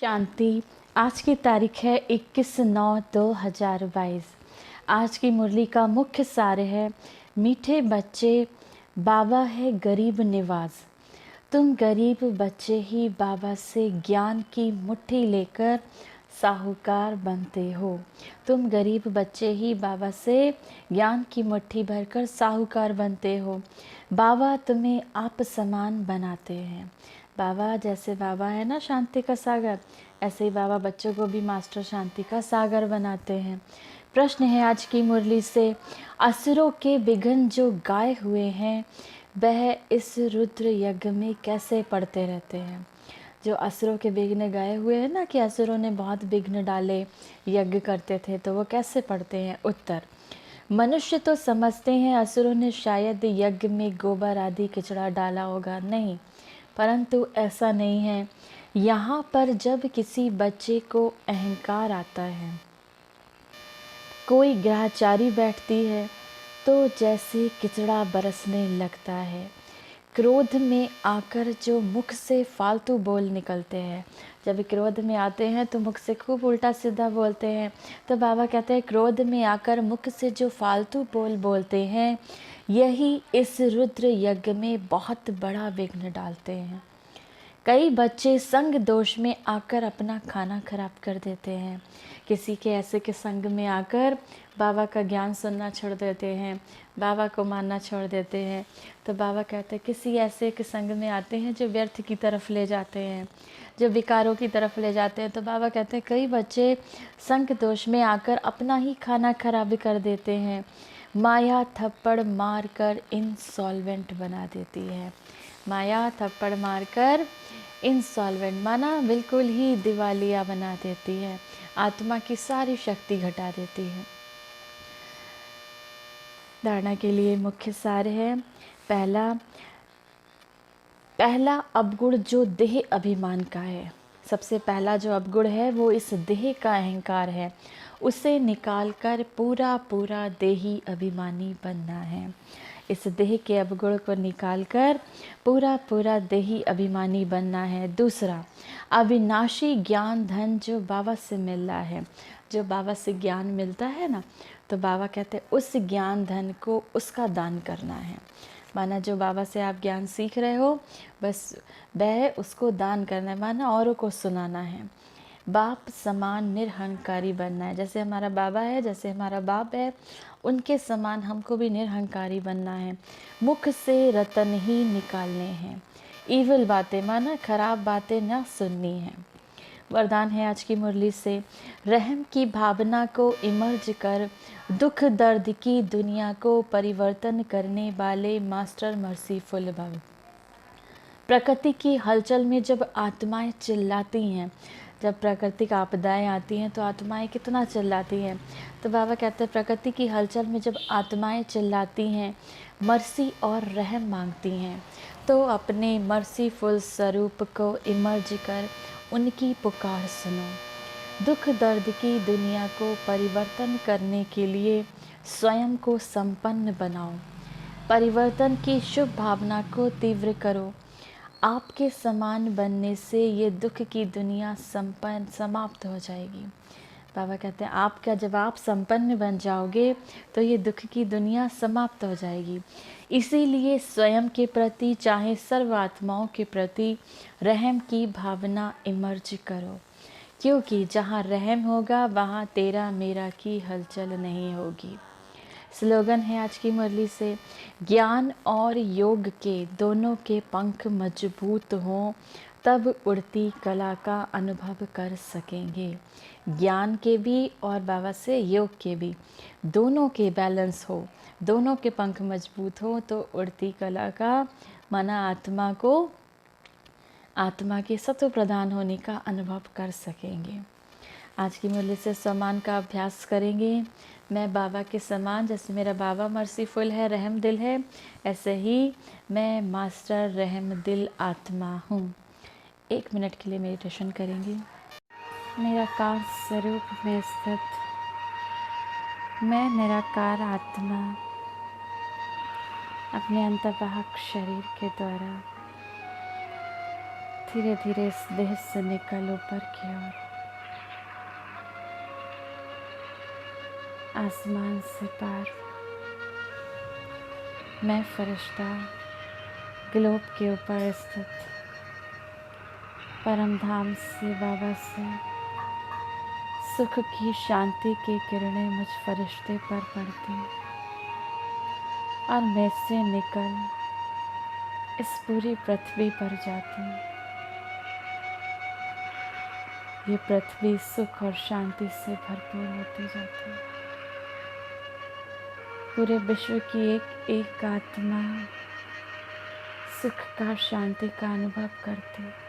शांति। आज की तारीख है 21/9/2022। आज की मुरली का मुख्य सार है, मीठे बच्चे बाबा है गरीब निवाज। तुम गरीब बच्चे ही बाबा से ज्ञान की मुट्ठी लेकर साहूकार बनते हो। तुम गरीब बच्चे ही बाबा से ज्ञान की मुट्ठी भरकर साहूकार बनते हो। बाबा तुम्हें आप समान बनाते हैं। बाबा जैसे बाबा है ना शांति का सागर, ऐसे ही बाबा बच्चों को भी मास्टर शांति का सागर बनाते हैं। प्रश्न है आज की मुरली से, असुरों के विघ्न जो गाए हुए हैं वह इस रुद्र यज्ञ में कैसे पढ़ते रहते हैं। जो असुरों के विघ्न गाए हुए हैं ना, कि असुरों ने बहुत विघ्न डाले, यज्ञ करते थे, तो वो कैसे पढ़ते हैं। उत्तर, मनुष्य तो समझते हैं असुरों ने शायद यज्ञ में गोबर आदि कचरा डाला होगा, नहीं, परंतु ऐसा नहीं है। यहाँ पर जब किसी बच्चे को अहंकार आता है, कोई ग्रहचारी बैठती है तो जैसे किचड़ा बरसने लगता है। क्रोध में आकर जो मुख से फालतू बोल निकलते हैं, जब क्रोध में आते हैं तो मुख से खूब उल्टा सीधा बोलते हैं, तो बाबा कहते हैं क्रोध में आकर मुख से जो फालतू बोल बोलते हैं, यही इस रुद्र यज्ञ में बहुत बड़ा विघ्न डालते हैं। कई बच्चे संग दोष में आकर अपना खाना खराब कर देते हैं। किसी के ऐसे के संग में आकर बाबा का ज्ञान सुनना छोड़ देते हैं, बाबा को मानना छोड़ देते हैं। तो बाबा कहते हैं किसी ऐसे के संग में आते हैं जो व्यर्थ की तरफ ले जाते हैं, जो विकारों की तरफ ले जाते हैं। तो बाबा कहते हैं कई बच्चे संग दोष में आकर अपना ही खाना खराब कर देते हैं। माया थप्पड़ मारकर इंसॉल्वेंट बना देती है। माया थप्पड़ मारकर इंसॉल्वेंट माना बिल्कुल ही दिवालिया बना देती है, आत्मा की सारी शक्ति घटा देती है। धारणा के लिए मुख्य सार है, पहला अवगुण जो देह अभिमान का है। सबसे पहला जो अवगुण है वो इस देह का अहंकार है, उसे निकालकर पूरा पूरा देही अभिमानी बनना है। इस देह के अवगुण को निकालकर पूरा पूरा देही अभिमानी बनना है। दूसरा, अविनाशी ज्ञान धन जो बाबा से मिल रहा है, जो बाबा से ज्ञान मिलता है ना, तो बाबा कहते हैं उस ज्ञान धन को उसका दान करना है। माना जो बाबा से आप ज्ञान सीख रहे हो, बस वह उसको दान करना है, माना औरों को सुनाना है। बाप समान निरहंकारी बनना है। जैसे हमारा बाबा है, जैसे हमारा बाप है, उनके समान हमको भी निरहंकारी बनना है। मुख से रतन ही निकालने हैं, ईविल बातें माना खराब बातें ना सुननी है। वरदान है आज की मुरली से, रहम की भावना को इमर्ज कर दुख दर्द की दुनिया को परिवर्तन करने वाले मास्टर मर्सीफुल भव। प्रकृति की हलचल में जब आत्माएं चिल्लाती हैं, जब प्राकृतिक आपदाएं आती हैं तो आत्माएं कितना चिल्लाती हैं। तो बाबा कहते हैं प्रकृति की हलचल में जब आत्माएं चिल्लाती हैं, मर्सी और रहम मांगती हैं, तो अपने मर्सीफुल स्वरूप को इमर्ज कर उनकी पुकार सुनो। दुख दर्द की दुनिया को परिवर्तन करने के लिए स्वयं को संपन्न बनाओ। परिवर्तन की शुभ भावना को तीव्र करो। आपके समान बनने से ये दुख की दुनिया संपन्न समाप्त हो जाएगी। बाबा कहते हैं आपका जब आप संपन्न बन जाओगे तो ये दुख की दुनिया समाप्त हो जाएगी। इसीलिए स्वयं के प्रति चाहे सर्व आत्माओं के प्रति रहम की भावना इमर्ज करो, क्योंकि जहाँ रहम होगा वहाँ तेरा मेरा की हलचल नहीं होगी। स्लोगन है आज की मुरली से, ज्ञान और योग के दोनों के पंख मजबूत हों तब उड़ती कला का अनुभव कर सकेंगे। ज्ञान के भी और बाबा से योग के भी, दोनों के बैलेंस हो, दोनों के पंख मजबूत हो तो उड़ती कला का माना आत्मा के सत्व प्रदान होने का अनुभव कर सकेंगे। आज की मुरली से सम्मान का अभ्यास करेंगे। मैं बाबा के समान, जैसे मेरा बाबा मर्सीफुल है, रहम दिल है, ऐसे ही मैं मास्टर रहम दिल आत्मा हूँ। 1 मिनट के लिए मेडिटेशन करेंगे। निराकार स्वरूप में स्थित मैं निराकार आत्मा अपने अंतर्वाहक शरीर के द्वारा धीरे धीरे इस देह से निकल ऊपर की ओर, आसमान से पार। मैं फरिश्ता ग्लोब के ऊपर स्थित परम धाम से बाबा से सुख की शांति की किरणें मुझ फरिश्ते पर पड़ती और मैं से निकल इस पूरी पृथ्वी पर जाती। ये पृथ्वी सुख और शांति से भरपूर होती जाती है। पूरे विश्व की एक एक आत्मा सुख का, शांति का अनुभव करती।